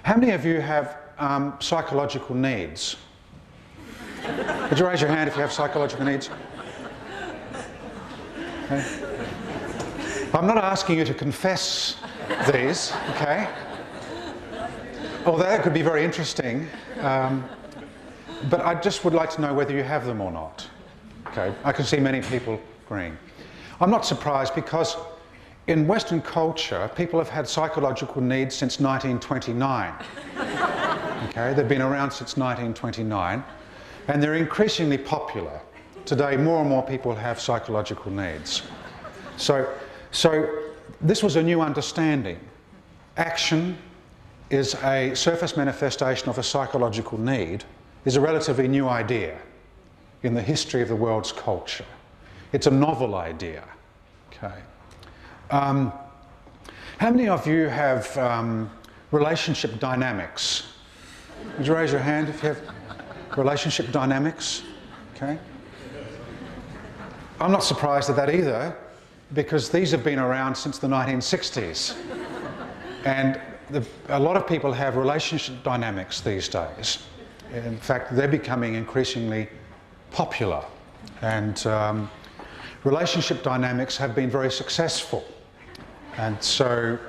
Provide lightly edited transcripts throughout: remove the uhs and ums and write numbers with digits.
How many of you have psychological needs? Would you raise your hand if you have psychological needs? Okay. I'm not asking you to confess these, okay? Although that could be very interesting, but I just would like to know whether you have them or not. Okay, I can see many people agreeing. I'm not surprised because in Western culture, people have had psychological needs since 1929. Okay, they've been around since 1929, and they're increasingly popular. Today, more and more people have psychological needs. So this was a new understanding. Action is a surface manifestation of a psychological need, is a relatively new idea in the history of the world's culture. It's a novel idea. Okay. How many of you have relationship dynamics? Would you raise your hand if you have relationship dynamics? Okay. I'm not surprised at that either, because these have been around since the 1960s. And a lot of people have relationship dynamics these days. In fact, they're becoming increasingly popular. And relationship dynamics have been very successful. And so,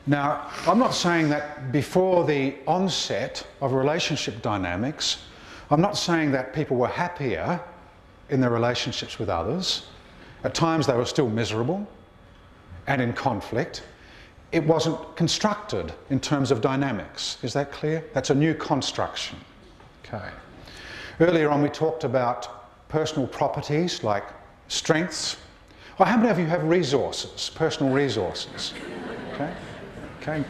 now, I'm not saying that before the onset of relationship dynamics, I'm not saying that people were happier in their relationships with others. At times they were still miserable and in conflict. It wasn't constructed in terms of dynamics. Is that clear? That's a new construction. Okay. Earlier on we talked about personal properties like strengths. Well, how many of you have resources, personal resources? Okay. Okay.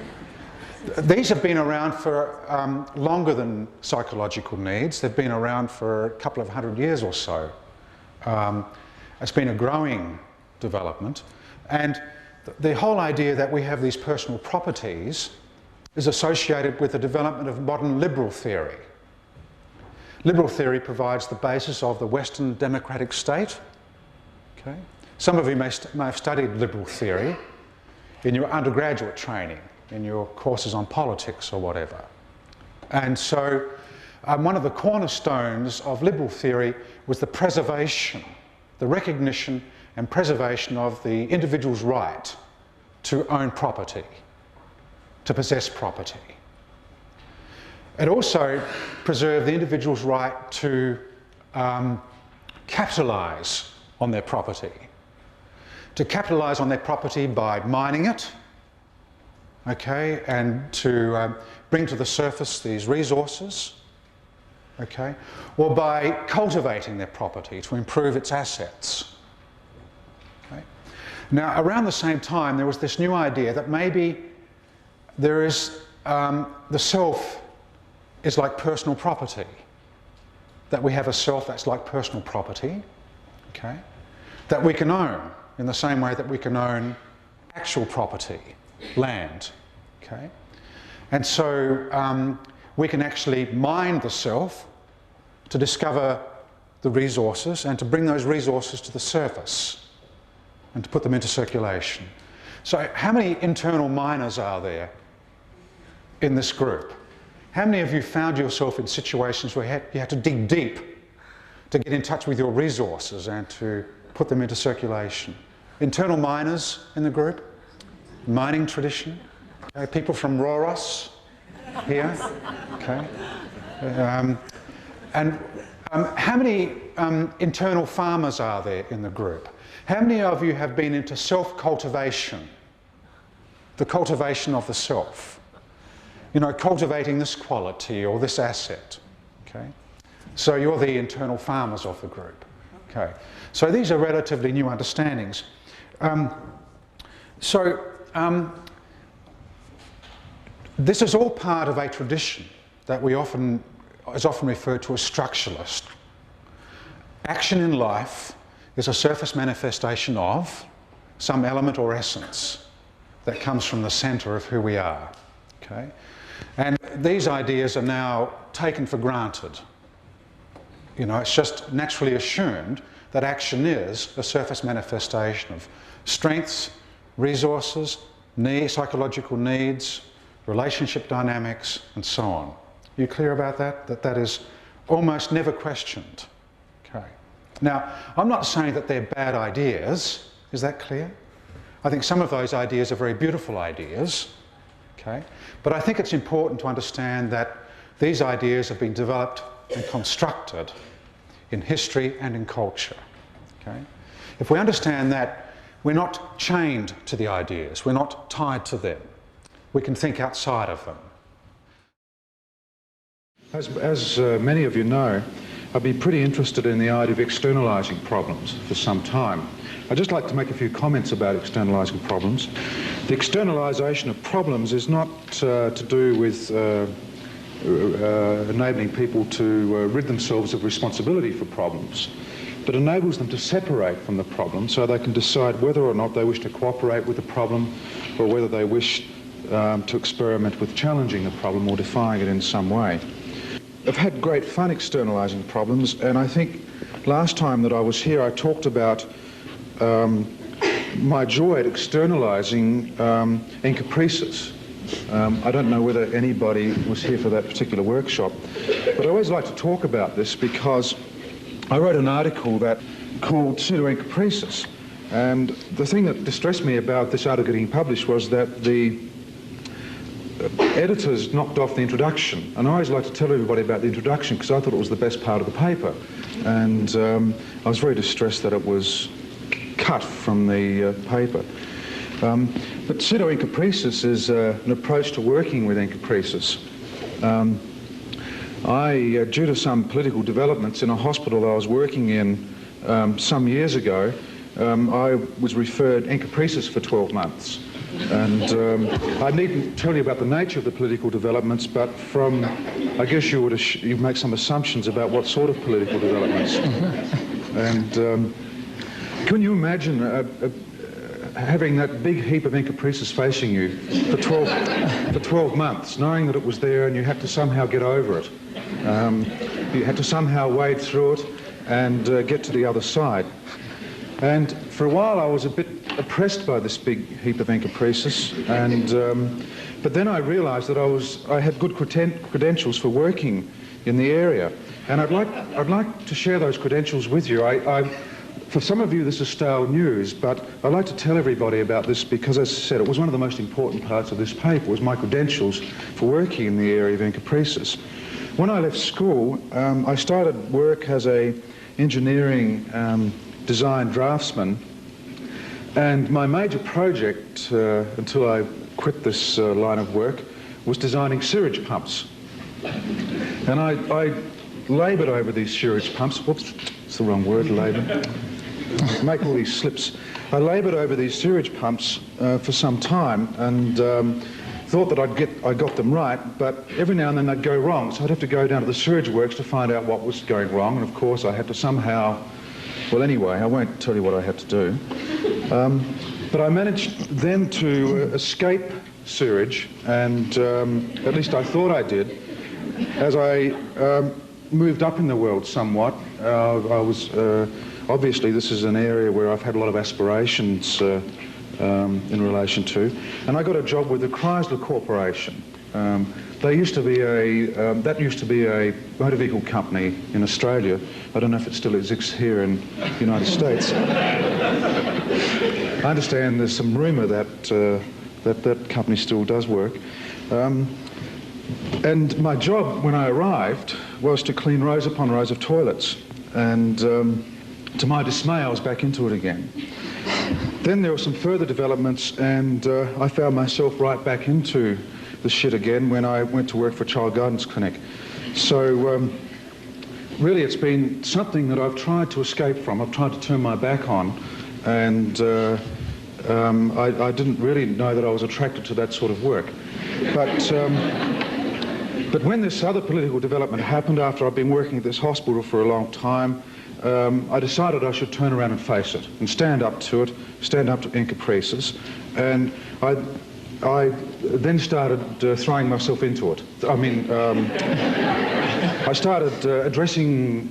These have been around for longer than psychological needs. They've been around for a couple of 100 years or so. It's been a growing development, and the whole idea that we have these personal properties is associated with the development of modern liberal theory. Liberal theory provides the basis of the Western democratic state. Okay. Some of you may have studied liberal theory in your undergraduate training, in your courses on politics or whatever. And so one of the cornerstones of liberal theory was the preservation, the recognition and preservation of the individual's right to own property, to possess property. It also preserved the individual's right to capitalise on their property. To capitalise on their property by mining it, okay, and to bring to the surface these resources, okay, or by cultivating their property to improve its assets. Okay. Now, around the same time, there was this new idea that maybe there is the self is like personal property, that we have a self that's like personal property, okay, that we can own in the same way that we can own actual property, land, okay, and so we can actually mine the self to discover the resources and to bring those resources to the surface and to put them into circulation. So how many internal miners are there in this group? How many of you found yourself in situations where you had to dig deep to get in touch with your resources and to put them into circulation? Internal miners in the group? Mining tradition? Okay. People from Roros here? Okay. And how many internal farmers are there in the group? How many of you have been into self-cultivation? The cultivation of the self. You know, cultivating this quality or this asset. Okay. So you're the internal farmers of the group. Okay. So these are relatively new understandings. This is all part of a tradition that is often referred to as structuralist. Action in life is a surface manifestation of some element or essence that comes from the centre of who we are. Okay? And these ideas are now taken for granted. You know, it's just naturally assumed that action is a surface manifestation of strengths, resources, psychological needs, relationship dynamics, and so on. You clear about that? That is almost never questioned. Okay. Now, I'm not saying that they're bad ideas. Is that clear? I think some of those ideas are very beautiful ideas. Okay. But I think it's important to understand that these ideas have been developed and constructed in history and in culture. Okay. If we understand that, we're not chained to the ideas. We're not tied to them. We can think outside of them. As many of you know, I've been pretty interested in the idea of externalising problems for some time. I'd just like to make a few comments about externalising problems. The externalisation of problems is not to do with enabling people to rid themselves of responsibility for problems, but enables them to separate from the problem so they can decide whether or not they wish to cooperate with the problem or whether they wish to experiment with challenging the problem or defying it in some way. I've had great fun externalising problems, and I think last time that I was here I talked about my joy at externalising encaprices. I don't know whether anybody was here for that particular workshop, but I always like to talk about this because I wrote an article called Sino encaprices, and the thing that distressed me about this article getting published was that the editors knocked off the introduction, and I always like to tell everybody about the introduction because I thought it was the best part of the paper, and I was very distressed that it was cut from the paper. But pseudo encaprices is an approach to working with encaprices. Due to some political developments in a hospital I was working in some years ago, I was referred encaprices for 12 months. And I needn't tell you about the nature of the political developments, but from, I guess you'd make some assumptions about what sort of political developments. And can you imagine having that big heap of encaprices facing you for 12 months, knowing that it was there and you had to somehow get over it? You had to somehow wade through it and get to the other side. And for a while I was a bit oppressed by this big heap of encaprices, and but then I realised that I had good credentials for working in the area, and I'd like to share those credentials with you. For some of you this is stale news, but I'd like to tell everybody about this because, as I said, it was one of the most important parts of this paper, was my credentials for working in the area of encaprices. When I left school, I started work as an engineering design draftsman, and my major project until I quit this line of work was designing sewage pumps. And I laboured over these sewage pumps. Whoops, it's the wrong word, labour. Make all these slips. I laboured over these sewage pumps for some time, and thought that I got them right, but every now and then they'd go wrong, so I'd have to go down to the sewage works to find out what was going wrong, and of course I had to somehow, well anyway, I won't tell you what I had to do, but I managed then to escape sewage, and at least I thought I did, as I moved up in the world somewhat. I was obviously this is an area where I've had a lot of aspirations in relation to, and I got a job with the Chrysler Corporation. That used to be a motor vehicle company in Australia. I don't know if it still exists here in the United States. I understand there's some rumour that that company still does work. And my job when I arrived was to clean rows upon rows of toilets, and to my dismay I was back into it again. Then there were some further developments, and I found myself right back into the shit again when I went to work for a child guidance clinic. So really it's been something that I've tried to escape from. I've tried to turn my back on, and I didn't really know that I was attracted to that sort of work. But when this other political development happened, after I'd been working at this hospital for a long time, I decided I should turn around and face it and stand up to it, stand up to encaprices, and I then started throwing myself into it. I mean, I started addressing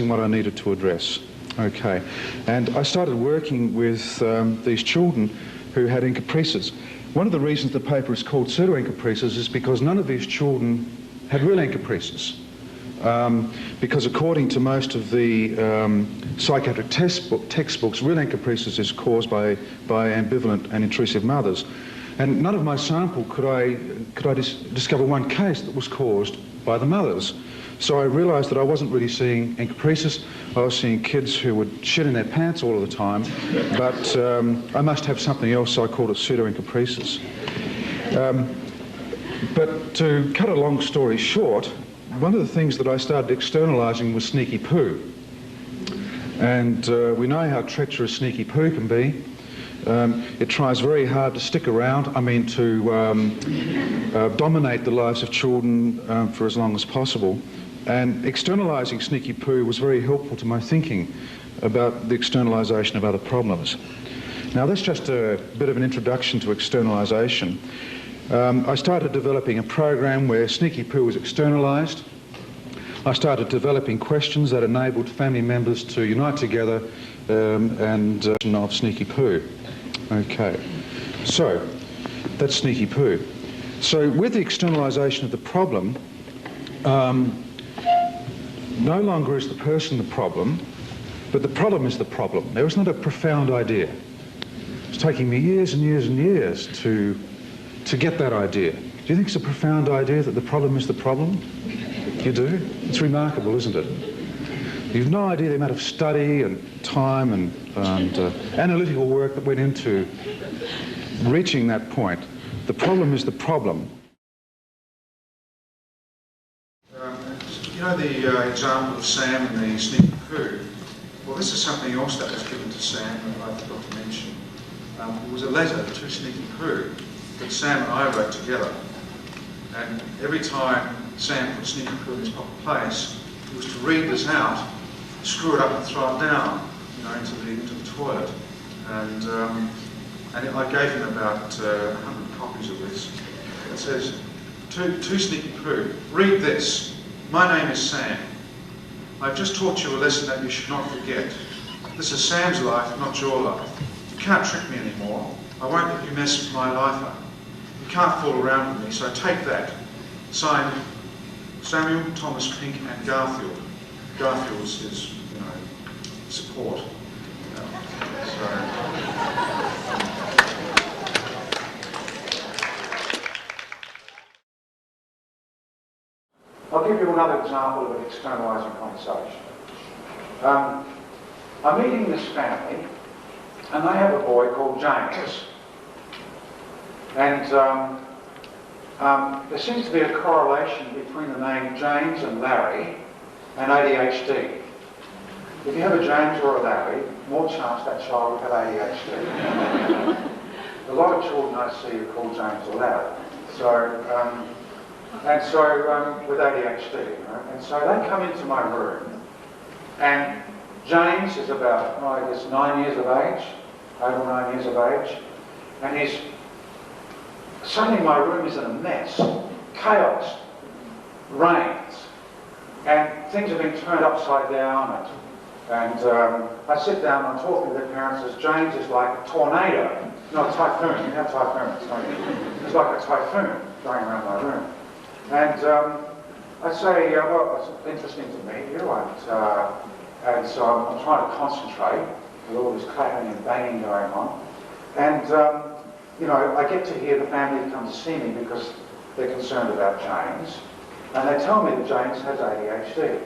what I needed to address. Okay, and I started working with these children who had encaprices. One of the reasons the paper is called pseudo-encopresis is because none of these children had real encopresis. Because according to most of the psychiatric textbooks, real encopresis is caused by ambivalent and intrusive mothers. And none of my sample could I discover one case that was caused by the mothers. So I realised that I wasn't really seeing encopresis. I was seeing kids who would shit in their pants all of the time, but I must have something else, so I called it pseudo-encopresis. But to cut a long story short, one of the things that I started externalising was sneaky poo. And we know how treacherous sneaky poo can be. It tries very hard to stick around, to dominate the lives of children for as long as possible. And externalising sneaky poo was very helpful to my thinking about the externalisation of other problems. Now that's just a bit of an introduction to externalisation. I started developing a program where sneaky poo was externalised. I started developing questions that enabled family members to unite together and of sneaky poo. Okay, so that's sneaky poo. So with the externalisation of the problem, no longer is the person the problem, but the problem is the problem. There was not a profound idea. It's taking me years and years and years to get that idea. Do you think it's a profound idea that the problem is the problem? You do? It's remarkable, isn't it? You've no idea the amount of study and time and analytical work that went into reaching that point. The problem is the problem. You know the example of Sam and the sneaky poo? Well, this is something else that was given to Sam that I forgot to mention. It was a letter to Sneaky Poo that Sam and I wrote together. And every time Sam put Sneaky Poo in his proper place, he was to read this out, screw it up and throw it down, into the toilet. And I gave him about 100 copies of this. It says, to Sneaky Poo, read this. My name is Sam. I've just taught you a lesson that you should not forget. This is Sam's life, not your life. You can't trick me anymore. I won't let you mess my life up. You can't fool around with me, so take that. Signed, Samuel, Thomas Pink and Garfield. Garfield's his, support. I'll give you another example of an externalising conversation. I'm meeting this family, and they have a boy called James. And there seems to be a correlation between the name James and Larry and ADHD. If you have a James or a Larry, more chance that child will have ADHD. A lot of children I see are called James or Larry. With ADHD, and so they come into my room, and James is about, 9 years of age, 8 or 9 years of age, and suddenly my room is in a mess, chaos, rains, and things have been turned upside down, and I sit down and I'm talking to the parents as James is like a tornado, not a typhoon. You have typhoons, don't you? It's like a typhoon going around my room. And I say, well, it's interesting to meet you, and so I'm trying to concentrate with all this clapping and banging going on. And, I get to hear the family come to see me because they're concerned about James. And they tell me that James has ADHD,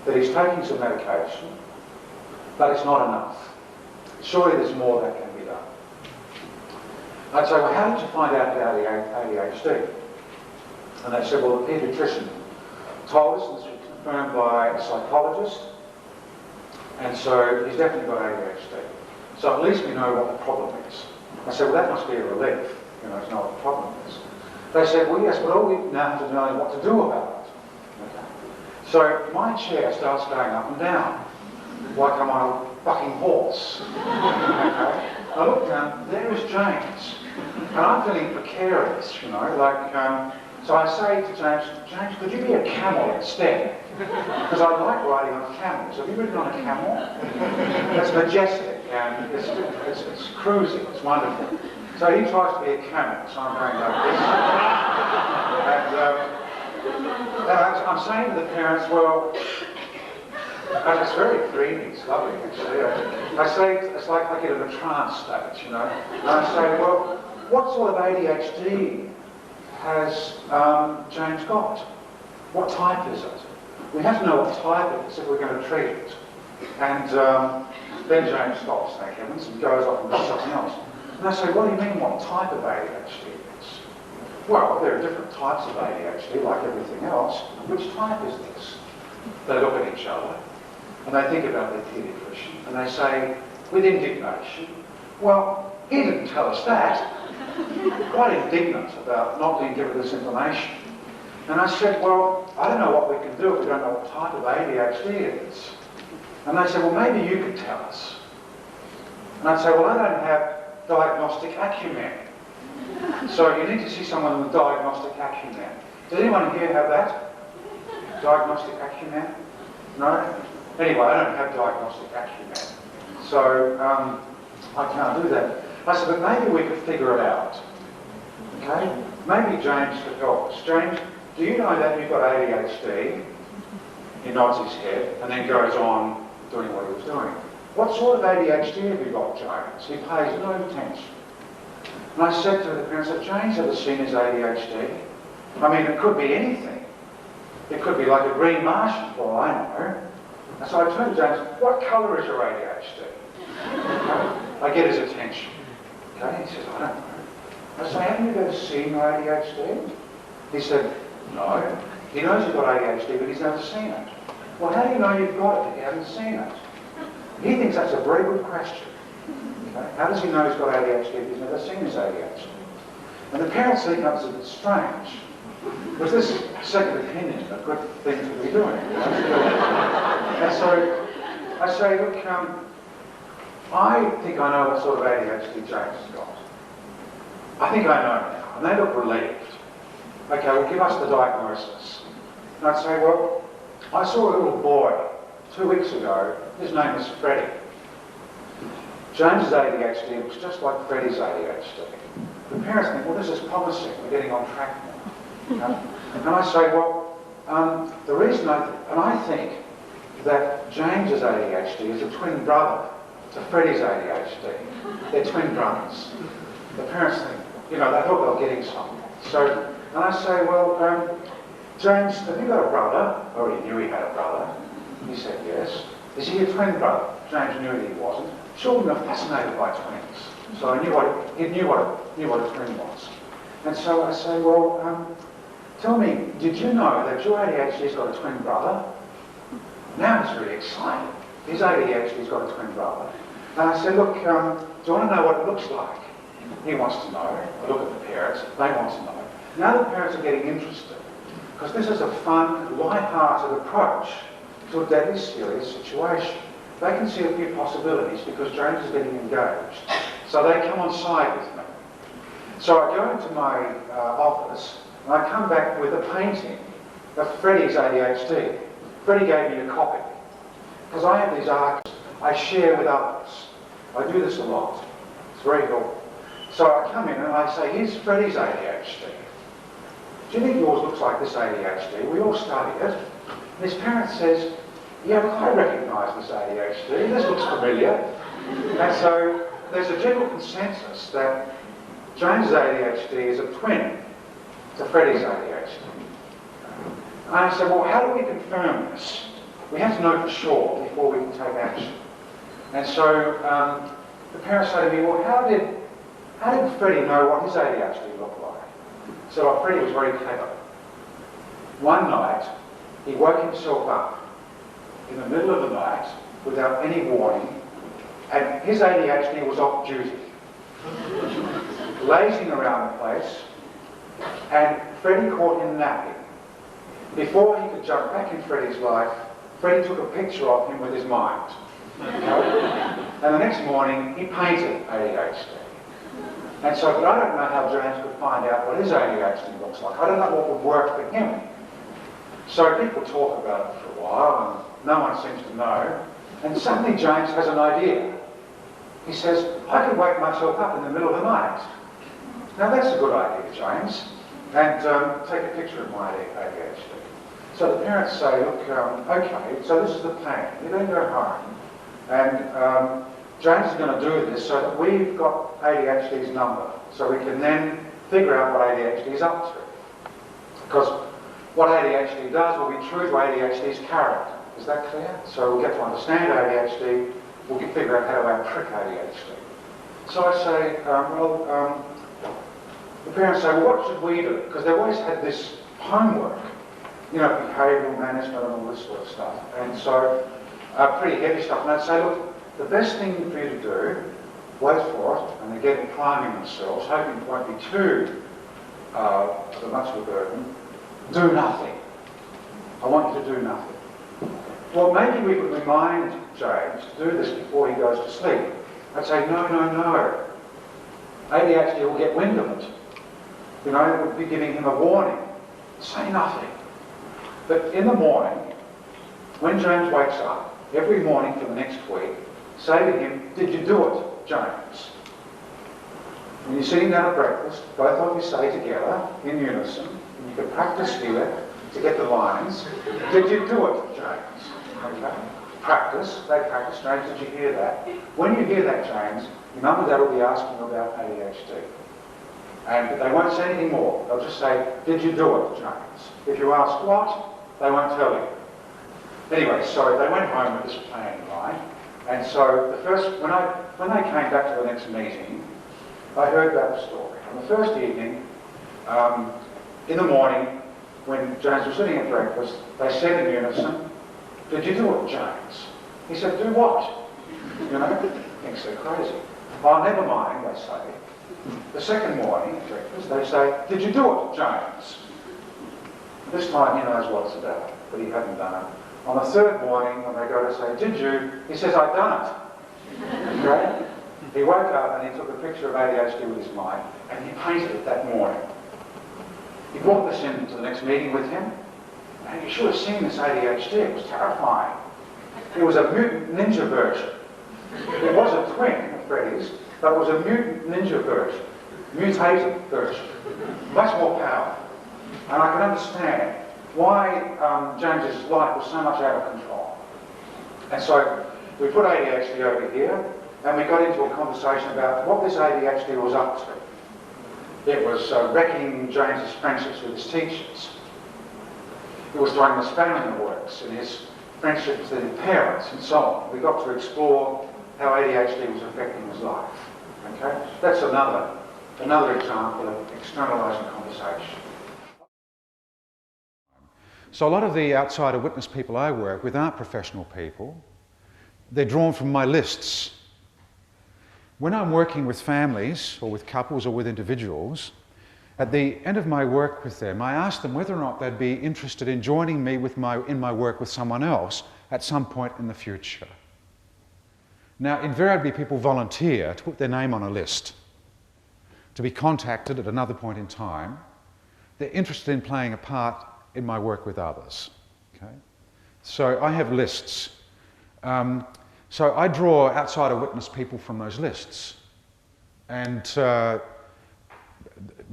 that he's taking some medication, but it's not enough. Surely there's more that can be done. I'd say, well, how did you find out about ADHD? And they said, well, the paediatrician told us, and this was confirmed by a psychologist, and so he's definitely got ADHD. So at least we know what the problem is. I said, well, that must be a relief, to know what the problem is. They said, well, yes, but all we now have to know is what to do about it. Okay. So my chair starts going up and down, like I'm on a fucking horse. Okay. I look down, there is James, and I'm feeling precarious, so I say to James, could you be a camel instead? Because I like riding on camels. Have you ridden on a camel? It's majestic and it's cruising, it's wonderful. So he tries to be a camel, so I'm going like this. And I'm saying to the parents, well, and it's very dreamy, it's lovely actually. I say, it's like I get in a trance state, you know. And I say, well, what sort of ADHD has James got? What type is it? We have to know what type it is if we're going to treat it. And then James stops, thank heavens, and goes off and does something else. And I say, what do you mean what type of ADHD it is? Well, there are different types of ADHD, like everything else. Which type is this? They look at each other, and they think about their pediatrician, and they say, with indignation, well, he didn't tell us that. Quite indignant about not being given this information. And I said, well, I don't know what we can do if we don't know what type of ADHD it is. And they said, well, maybe you could tell us. And I'd say, well, I don't have diagnostic acumen. So you need to see someone with diagnostic acumen. Does anyone here have that? Diagnostic acumen? No? Anyway, I don't have diagnostic acumen. So I can't do that. I said, but maybe we could figure it out. Okay? Maybe James could help us. James, do you know that you've got ADHD? He nods his head and then goes on doing what he was doing. What sort of ADHD have you got, James? He pays no attention. And I said to the parents, has James ever seen his ADHD? I mean, it could be anything. It could be like a green Martian, for all I know. And so I turned to James, what colour is your ADHD? Okay. I get his attention. Okay, he says, I don't know. I say, haven't you ever seen your ADHD? He said, no. He knows you've got ADHD, but he's never seen it. Well, how do you know you've got it if you haven't seen it? He thinks that's a very good question. Okay? How does he know he's got ADHD if he's never seen his ADHD? And the parents think that's a bit strange. Was this second opinion a good thing to be doing? You know? And so I say, look, I think I know what sort of ADHD James has got. I think I know now. And they look relieved. Okay, well, give us the diagnosis. And I'd say, well, I saw a little boy 2 weeks ago. His name was Freddie. James's ADHD was just like Freddie's ADHD. The parents think, well, this is promising. We're getting on track now. Okay? And I say, well, the reason I think that James's ADHD is a twin brother to Freddie's ADHD. They're twin brothers. The parents think, you know, they thought they were getting something. So, and I say, well, James, have you got a brother? Oh, he knew he had a brother. He said, yes. Is he a twin brother? James knew that he wasn't. Children are fascinated by twins. So he knew what a twin was. And so I say, well, tell me, did you know that your ADHD's got a twin brother? Now he's really excited. His ADHD's got a twin brother. And I said, look, do you want to know what it looks like? He wants to know. I look at the parents. They want to know. Now the parents are getting interested. Because this is a fun, light-hearted approach to a deadly serious situation. They can see a few possibilities because James is getting engaged. So they come on side with me. So I go into my office and I come back with a painting of Freddie's ADHD. Freddie gave me a copy. Because I have these archives I share with others. I do this a lot. It's very helpful. So I come in and I say, here's Freddie's ADHD. Do you think yours looks like this ADHD? We all study it. And his parent says, yeah, but I recognise this ADHD. This looks familiar. And so there's a general consensus that James' ADHD is a twin to Freddie's ADHD. And I said, well, how do we confirm this? We have to know for sure before we can take action. And so the parents say to me, well, how did Freddie know what his ADHD looked like? So Freddie was very clever. One night, he woke himself up in the middle of the night without any warning, and his ADHD was off duty, lazing around the place, and Freddie caught him napping. Before he could jump back in Freddie's life, Freddie took a picture of him with his mind. And the next morning, he painted ADHD. And so, but I don't know how James could find out what his ADHD looks like. I don't know what would work for him. So people talk about it for a while, and no one seems to know. And suddenly James has an idea. He says, I could wake myself up in the middle of the night Now that's a good idea, James. And take a picture of my ADHD. So the parents say, look, okay, so this is the plan. You then go home and James is going to do this so that we've got ADHD's number. So we can then figure out what ADHD is up to. Because what ADHD does will be true to ADHD's character. Is that clear? So we'll get to understand ADHD, we'll figure out how to out-trick ADHD. So I say, the parents say, well, what should we do? Because they've always had this homework, you know, behavioural management and all this sort of stuff. And so, pretty heavy stuff. And I'd say, look, the best thing for you to do, wait for it, and they're getting priming themselves, hoping it won't be too much of a burden, do nothing. I want you to do nothing. Well, maybe we could remind James to do this before he goes to sleep. I'd say, no, no, no. ADHD will get wind of it. You know, it would be giving him a warning. Say nothing. But in the morning, when James wakes up, every morning for the next week, say to him, did you do it, James? When you're sitting down at breakfast, both of you say together, in unison, and you can practice here to get the lines, did you do it, James? Okay? Practice, they practice. James, did you hear that? When you hear that, James, your mum and dad will be asking you about ADHD. And they won't say anything more. They'll just say, did you do it, James? If you ask what, they won't tell you. Anyway, so they went home with this plan in mind. And so the first, when they came back to the next meeting, I heard that story. On the first evening, in the morning, when James was sitting at breakfast, they said in unison, did you do it, James? He said, do what? You know, thinks they're crazy. Oh, never mind, they say. The second morning at breakfast, they say, did you do it, James? This time he knows what it's about, but he hadn't done it. On the third morning, when they go to say, did you? He says, I've done it. Okay? He woke up and he took a picture of ADHD with his mind, and he painted it that morning. He brought this into the next meeting with him, and you should have seen this ADHD. It was terrifying. It was a mutant ninja version. It was a twin of Freddy's, but it was a mutant ninja version, mutated version, much more powerful. And I can understand why James's life was so much out of control. And so we put ADHD over here, and we got into a conversation about what this ADHD was up to. It was wrecking James's friendships with his teachers. It was throwing the spanner in the works in his friendships with his parents and so on. We got to explore how ADHD was affecting his life. Okay? That's another example of externalising conversation. So a lot of the outsider witness people I work with aren't professional people. They're drawn from my lists. When I'm working with families or with couples or with individuals, at the end of my work with them, I ask them whether or not they'd be interested in joining me in my work with someone else at some point in the future. Now, invariably people volunteer to put their name on a list, to be contacted at another point in time. They're interested in playing a part in my work with others. Okay? So I have lists. So I draw outsider witness people from those lists. And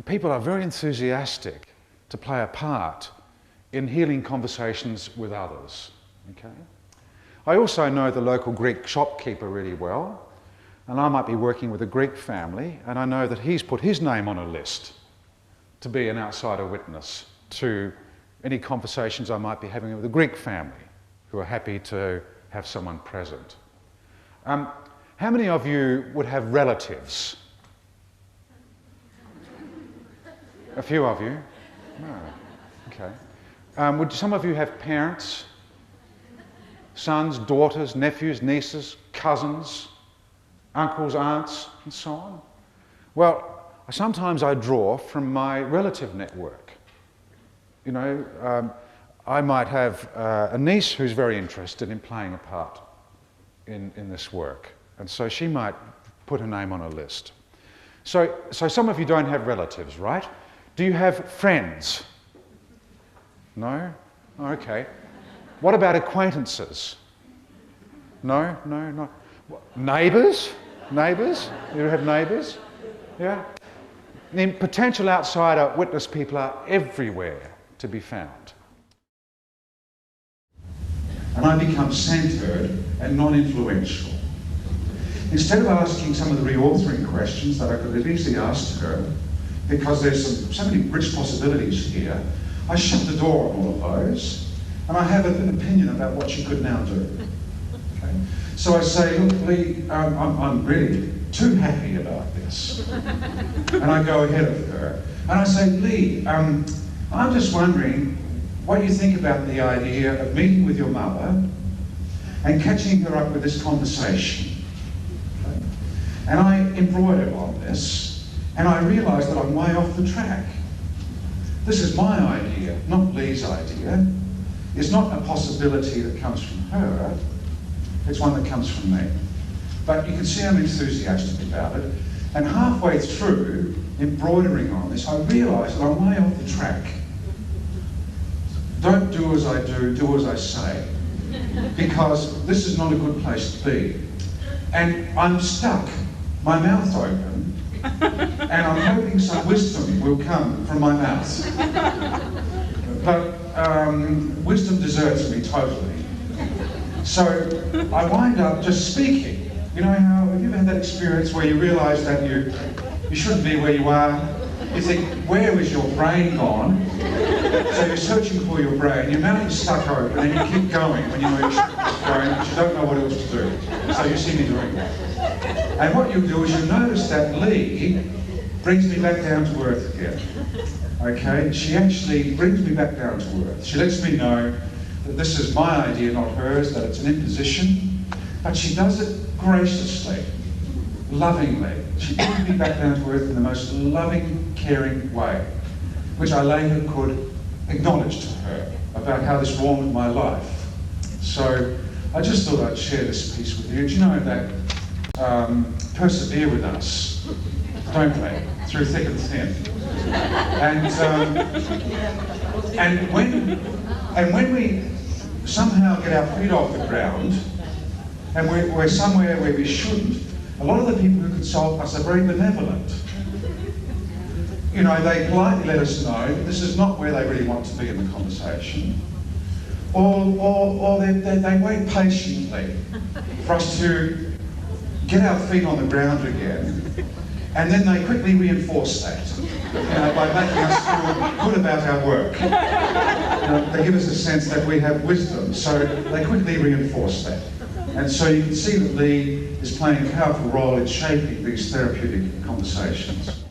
people are very enthusiastic to play a part in healing conversations with others. Okay? I also know the local Greek shopkeeper really well, and I might be working with a Greek family, and I know that he's put his name on a list to be an outsider witness to any conversations I might be having with a Greek family who are happy to have someone present. How many of you would have relatives? A few of you? No. Okay. Would some of you have parents? Sons, daughters, nephews, nieces, cousins, uncles, aunts, and so on? Well, sometimes I draw from my relative network. You know, I might have a niece who's very interested in playing a part in this work, and so she might put her name on a list. So some of you don't have relatives, right? Do you have friends? No? Okay. What about acquaintances? No? No? Not. Neighbours? Neighbours? You have neighbours? Yeah? The potential outsider witness people are everywhere to be found. And I become centred and non-influential. Instead of asking some of the reauthoring questions that I could have easily asked her, because there's so many rich possibilities here, I shut the door on all of those, and I have an opinion about what she could now do. Okay? So I say, look, Lee, I'm really too happy about this. And I go ahead of her, and I say, Lee, I'm just wondering what you think about the idea of meeting with your mother and catching her up with this conversation. Okay? And I embroider on this, and I realise that I'm way off the track. This is my idea, not Lee's idea. It's not a possibility that comes from her, it's one that comes from me. But you can see I'm enthusiastic about it, and halfway through embroidering on this, I realise that I'm way off the track. Don't do as I do, do as I say, because this is not a good place to be. And I'm stuck, my mouth open, and I'm hoping some wisdom will come from my mouth. But wisdom deserts me totally. So I wind up just speaking. You know how, have you ever had that experience where you realise that you shouldn't be where you are? You think, where is your brain gone? So you're searching for your brain, your mouth is stuck open, and you keep going when you know you should keep going, but you don't know what else to do. So you see me doing that. And what you'll do is you'll notice that Lee brings me back down to earth again. Okay? She actually brings me back down to earth. She lets me know that this is my idea, not hers, that it's an imposition, but she does it graciously, lovingly. She brings me back down to earth in the most loving, caring way, which I later could acknowledge to her about how this warmed my life. So I just thought I'd share this piece with you. Do you know that persevere with us, don't they, through thick and thin? And when we somehow get our feet off the ground, and we're somewhere where we shouldn't, a lot of the people who consult us are very benevolent. You know, they politely let us know this is not where they really want to be in the conversation. Or they wait patiently for us to get our feet on the ground again, and then they quickly reinforce that, by making us feel good about our work. They give us a sense that we have wisdom, so they quickly reinforce that. And so you can see that Lee is playing a powerful role in shaping these therapeutic conversations.